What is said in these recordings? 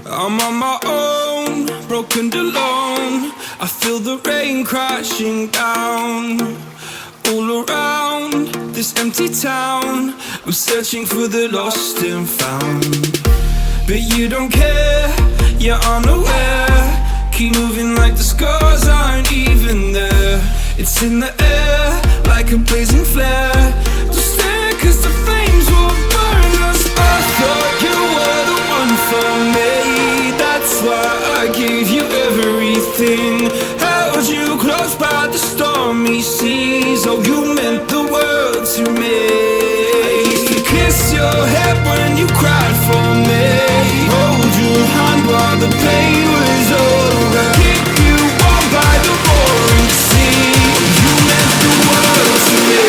I'm on my own, broken and alone. I feel the rain crashing down all around this empty town. I'm searching for the lost and found, but you don't care, you're unaware. Keep moving like the scars aren't even there. It's in the air like a blazing flare. Don't stare cause the flames will burn us. I thought you were the one for me. That's why I gave you everything. Held you close by the stormy seas. Oh, you meant the world to me. I used to kiss your head when you cried for me. Hold your hand while the pain was over. Keep you warm by the roaring sea. You meant the world to me.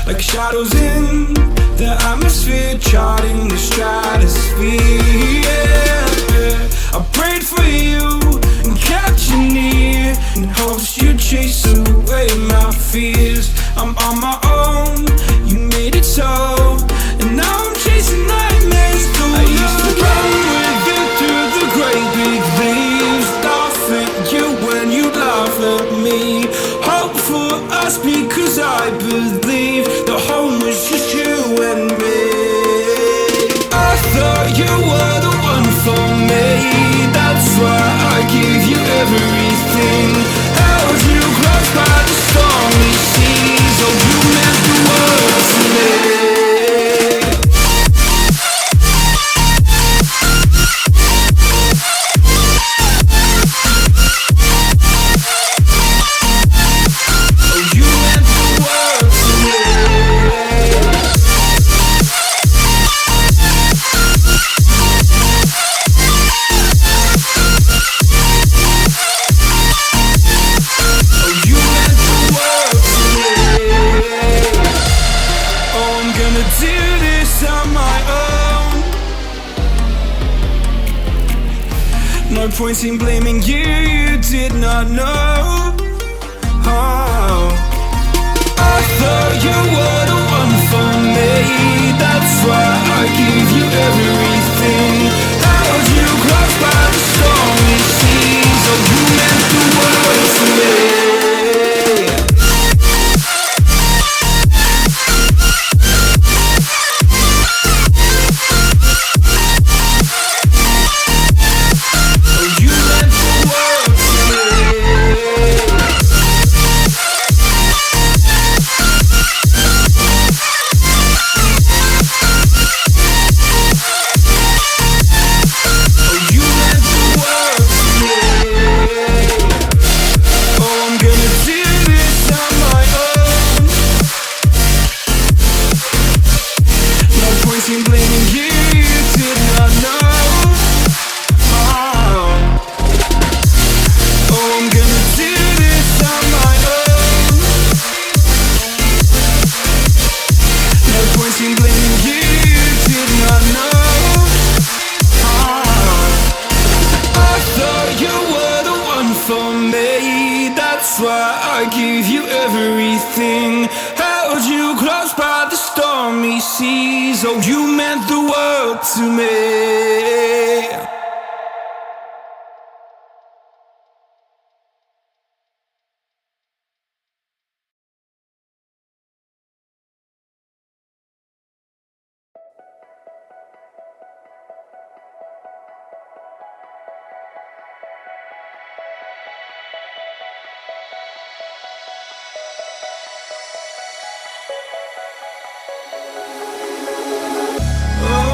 Like shadows in the atmosphere, charting the stratosphere. Yeah. I prayed for you and kept you near in hopes you'd chase away my fears. I'm on my own, you made it so, and now I'm chasing nightmares through. I used to run with you through the great big leaves, laugh at you when you laugh at me. Hope for us because I believe the home was just you and me. I thought you were the one for me. That's why I gave you everything. Held you close by the stormy seas. Oh, you meant the world to me. No point in blaming you, you did not know. Oh, I thought you were the one for me. That's why I gave you everything. Held you close by the stormy seas. Oh, you meant the world to me. That's why I gave you everything. Held you close by the stormy seas. Oh, you meant the world to me.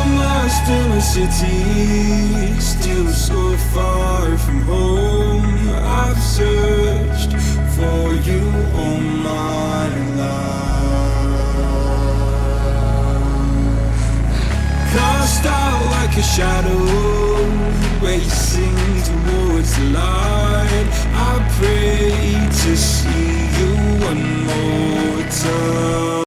Lost in a city, still so far from home. I've searched for you all my life. lost out like a shadow, racing towards the light. I pray to see you one more time.